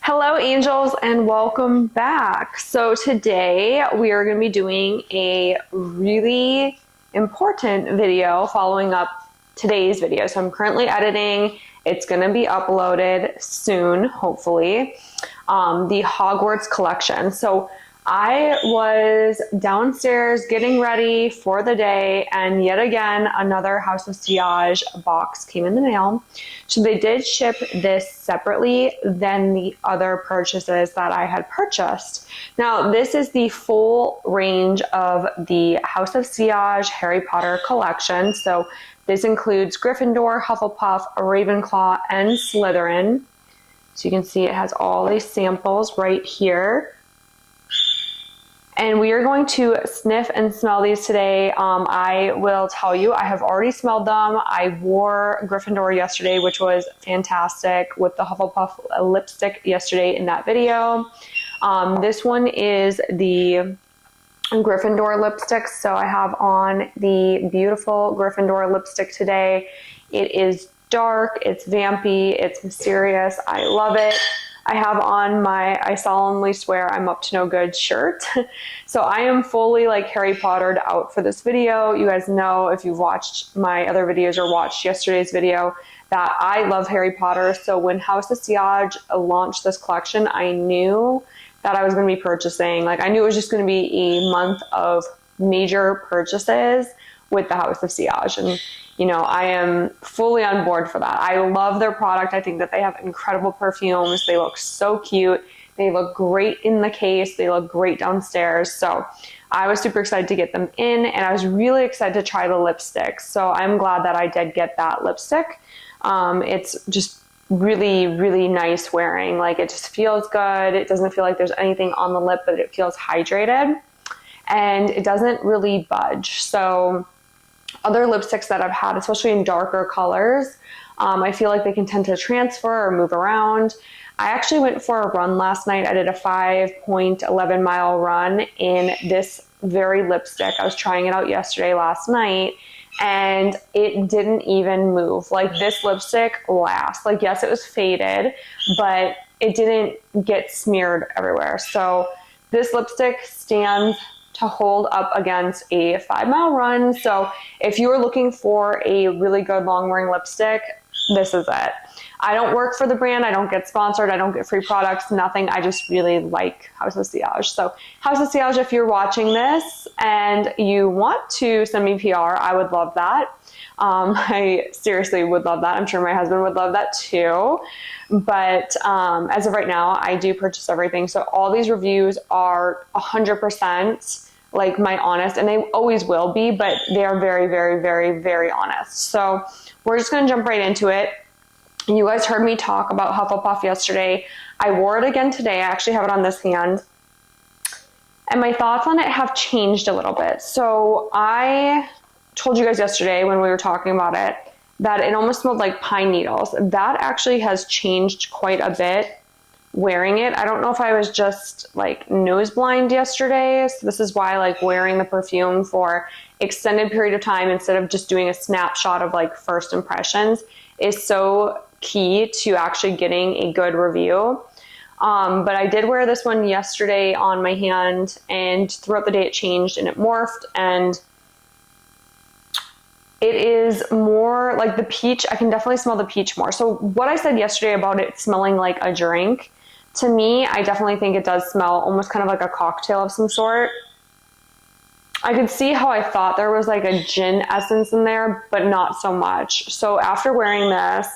Hello, angels, and welcome back. So today we are going to be doing a really important video following up today's video. So I'm currently editing. It's going to be uploaded soon, hopefully. The Hogwarts collection. So I was downstairs getting ready for the day, and yet again, another House of Sillage box came in the mail. So they did ship this separately than the other purchases that I had purchased. Now, this is the full range of the House of Sillage Harry Potter collection. So this includes Gryffindor, Hufflepuff, Ravenclaw, and Slytherin. So you can see it has all these samples right here. And we are going to sniff and smell these today. I will tell you, I have already smelled them. I wore Gryffindor yesterday, which was fantastic, with the Hufflepuff lipstick yesterday in that video. This one is the Gryffindor lipstick. So I have on the beautiful Gryffindor lipstick today. It is dark, it's vampy, it's mysterious. I love it. I have on my I solemnly swear I'm up to no good shirt. So I am fully like Harry Pottered out for this video. You guys know, if you've watched my other videos or watched yesterday's video, that I love Harry Potter. So when House of Sillage launched this collection, I knew that I was going to be purchasing. Like, I knew it was just going to be a month of major purchases with the House of Sillage. And you know, I am fully on board for that. I love their product. I think that they have incredible perfumes. They look so cute. They look great in the case. They look great downstairs. So I was super excited to get them in, and I was really excited to try the lipstick. So I'm glad that I did get that lipstick. It's just really, really nice wearing. Like, it just feels good. It doesn't feel like there's anything on the lip, but it feels hydrated, and it doesn't really budge. So other lipsticks that I've had, especially in darker colors, I feel like they can tend to transfer or move around. I actually went for a run last night. I did a 5.11 mile run in this very lipstick. I was trying it out last night, and it didn't even move. Like, this lipstick lasts. Like, yes, it was faded, but it didn't get smeared everywhere. So this lipstick stands to hold up against a 5-mile run. So if you're looking for a really good long wearing lipstick, this is it. I don't work for the brand. I don't get sponsored. I don't get free products, nothing. I just really like House of Sillage. So House of Sillage, if you're watching this and you want to send me PR, I would love that. I seriously would love that. I'm sure my husband would love that too. But as of right now, I do purchase everything. So all these reviews are 100% like my honest, and they always will be, but they are very, very, very, very honest. So we're just going to jump right into it. You guys heard me talk about Hufflepuff yesterday. I wore it again today. I actually have it on this hand. And my thoughts on it have changed a little bit. So I told you guys yesterday when we were talking about it that it almost smelled like pine needles. That actually has changed quite a bit wearing it. I don't know if I was just like nose blind yesterday. So this is why like wearing the perfume for extended period of time instead of just doing a snapshot of like first impressions is so key to actually getting a good review. But I did wear this one yesterday on my hand, and throughout the day it changed and it morphed, and it is more like the peach. I can definitely smell the peach more. So what I said yesterday about it smelling like a drink, to me, I definitely think it does smell almost kind of like a cocktail of some sort. I could see how I thought there was like a gin essence in there, but not so much. So after wearing this,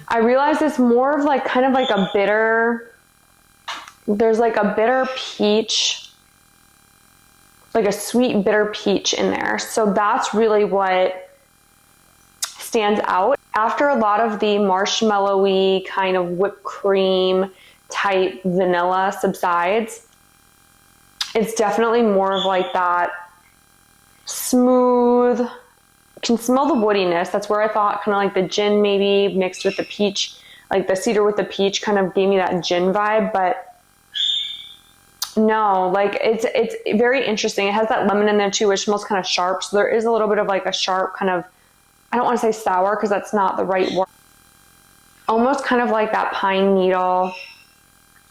I realized it's more of like kind of like a bitter, there's like a bitter peach, like a sweet bitter peach in there. So that's really what stands out. After a lot of the marshmallowy kind of whipped cream type vanilla subsides, it's definitely more of like that smooth, you can smell the woodiness. That's where I thought kind of like the gin maybe mixed with the peach, like the cedar with the peach kind of gave me that gin vibe, but no, like it's very interesting. It has that lemon in there too, which smells kind of sharp. So there is a little bit of like a sharp kind of, I don't want to say sour because that's not the right word. almost kind of like that pine needle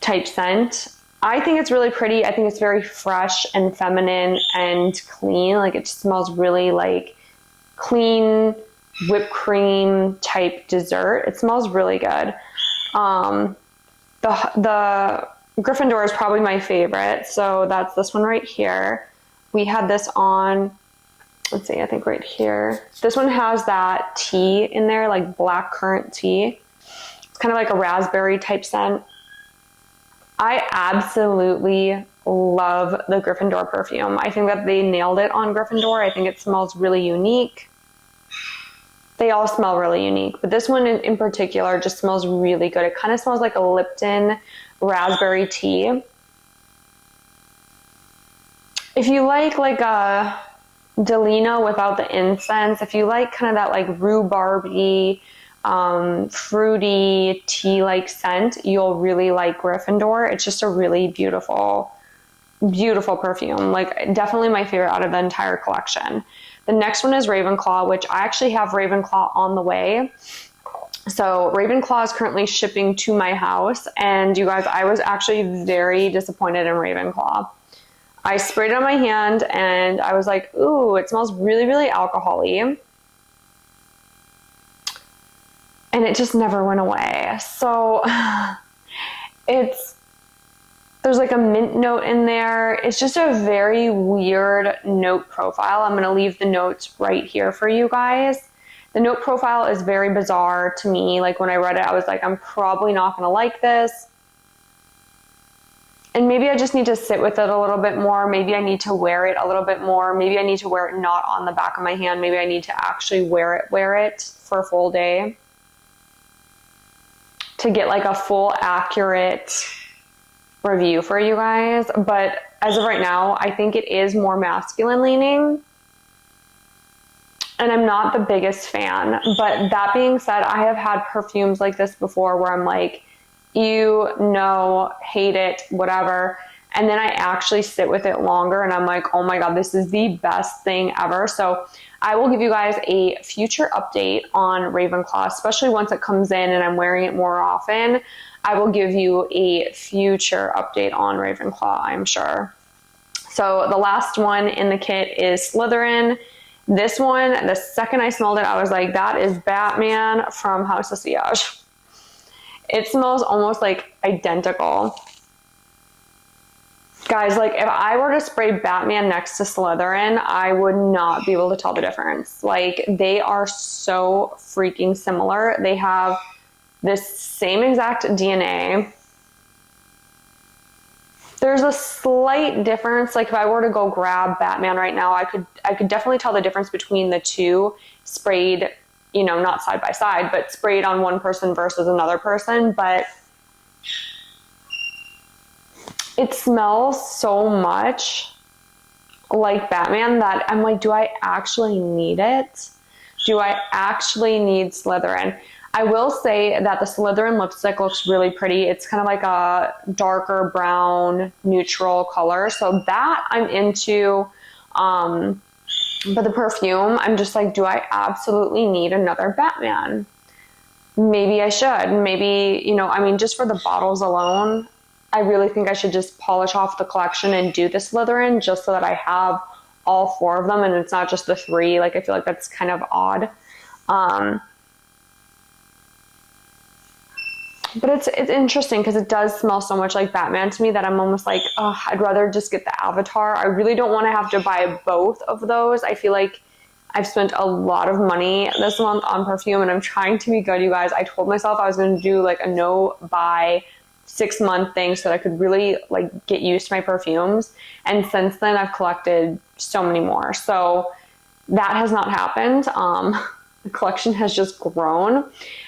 type scent. I think it's really pretty. I think it's very fresh and feminine and clean. Like it smells really like clean whipped cream type dessert. It smells really good. The Gryffindor is probably my favorite. So that's this one right here. We had this on, let's see, I think right here. This one has that tea in there, like black currant tea. It's kind of like a raspberry type scent. I absolutely love the Gryffindor perfume. I think that they nailed it on Gryffindor. I think it smells really unique. They all smell really unique, but this one in particular just smells really good. It kind of smells like a Lipton raspberry tea. If you like a Delina without the incense, if you like kind of that like rhubarby, fruity tea-like scent, you'll really like Gryffindor. It's just a really beautiful, beautiful perfume. Like definitely my favorite out of the entire collection. The next one is Ravenclaw, which I actually have Ravenclaw on the way. So Ravenclaw is currently shipping to my house, and you guys, I was actually very disappointed in Ravenclaw. I sprayed it on my hand and I was like, ooh, it smells really, really alcohol-y. And it just never went away. So there's like a mint note in there. It's just a very weird note profile. I'm gonna leave the notes right here for you guys. The note profile is very bizarre to me. Like when I read it, I was like, I'm probably not gonna like this. And maybe I just need to sit with it a little bit more. Maybe I need to wear it a little bit more. Maybe I need to wear it not on the back of my hand. Maybe I need to actually wear it for a full day to get like a full accurate review for you guys. But as of right now, I think it is more masculine leaning. And I'm not the biggest fan. But that being said, I have had perfumes like this before where I'm like, ew, no, hate it, whatever. And then I actually sit with it longer and I'm like, oh my God, this is the best thing ever. So I will give you guys a future update on Ravenclaw, especially once it comes in and I'm wearing it more often. I will give you a future update on Ravenclaw, I'm sure. So the last one in the kit is Slytherin. This one, the second I smelled it, I was like, that is Batman from House of Sillage. It smells almost like identical. Guys, like if I were to spray Batman next to Slytherin, I would not be able to tell the difference. Like they are so freaking similar. They have this same exact DNA. There's a slight difference. Like if I were to go grab Batman right now, I could definitely tell the difference between the two sprayed, you know, not side by side, but sprayed on one person versus another person. But it smells so much like Batman that I'm like, do I actually need it? Do I actually need Slytherin? I will say that the Slytherin lipstick looks really pretty. It's kind of like a darker brown neutral color. So that I'm into. But the perfume, I'm just like, do I absolutely need another Batman? Maybe I should. Maybe, you know, I mean, just for the bottles alone, I really think I should just polish off the collection and do the Slytherin just so that I have all four of them and it's not just the three. Like, I feel like that's kind of odd. But it's interesting because it does smell so much like Batman to me that I'm almost like, oh, I'd rather just get the Avatar. I really don't want to have to buy both of those. I feel like I've spent a lot of money this month on perfume and I'm trying to be good, you guys. I told myself I was going to do like a no buy 6-month thing so that I could really like get used to my perfumes. And since then I've collected so many more. So that has not happened. The collection has just grown,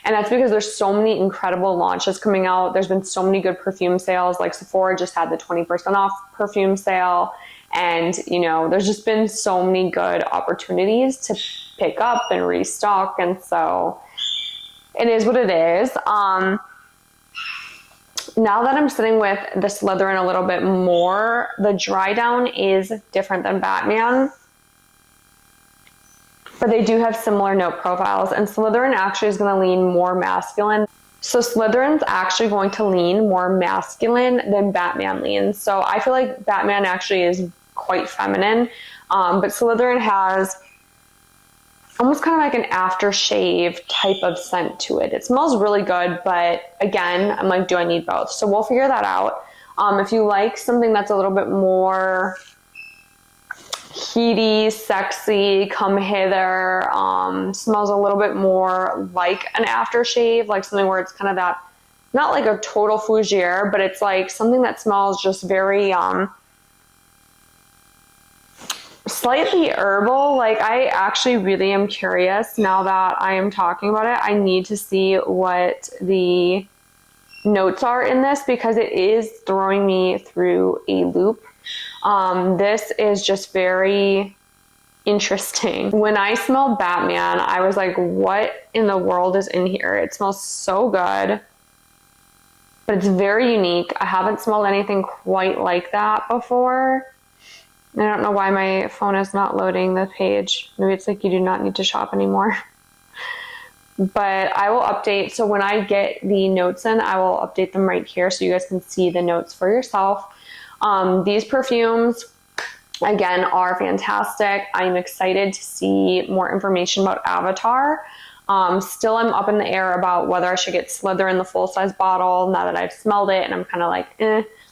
and that's because there's so many incredible launches coming out. There's been so many good perfume sales. Like Sephora just had the 20% off perfume sale, and you know, there's just been so many good opportunities to pick up and restock, and so it is what it is. Now that I'm sitting with the Slytherin a little bit more, the dry down is different than Batman. But they do have similar note profiles, and Slytherin actually is going to lean more masculine. So Slytherin's actually going to lean more masculine than Batman leans. So I feel like Batman actually is quite feminine, but Slytherin has almost kind of like an aftershave type of scent to it. It smells really good, but again, I'm like, do I need both? So we'll figure that out. If you like something that's a little bit more heaty, sexy, come hither, smells a little bit more like an aftershave, like something where it's kind of that, not like a total fougere, but it's like something that smells just very slightly herbal. Like, I actually really am curious now that I am talking about it. I need to see what the notes are in this because it is throwing me through a loop. This is just very interesting. When I smelled Batman, I was like, what in the world is in here? It smells so good, but it's very unique. I haven't smelled anything quite like that before. I don't know why my phone is not loading the page. Maybe it's like you do not need to shop anymore. But I will update. So when I get the notes in, I will update them right here so you guys can see the notes for yourself. These perfumes, again, are fantastic. I'm excited to see more information about Avatar. Still, I'm up in the air about whether I should get Slytherin the full-size bottle now that I've smelled it and I'm kind of like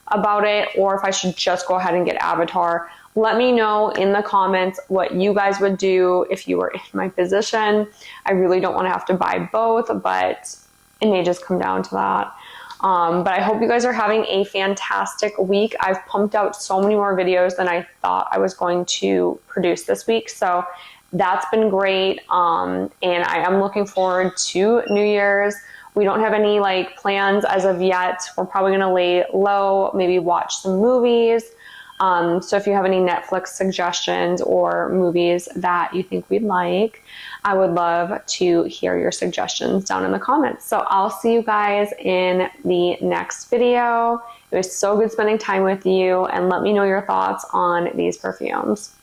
about it, or if I should just go ahead and get Avatar. Let me know in the comments what you guys would do if you were in my position. I really don't want to have to buy both, but it may just come down to that. But I hope you guys are having a fantastic week. I've pumped out so many more videos than I thought I was going to produce this week. So that's been great. And I am looking forward to New Year's. We don't have any like plans as of yet. We're probably going to lay low, maybe watch some movies. So if you have any Netflix suggestions or movies that you think we'd like, I would love to hear your suggestions down in the comments. So I'll see you guys in the next video. It was so good spending time with you, and let me know your thoughts on these perfumes.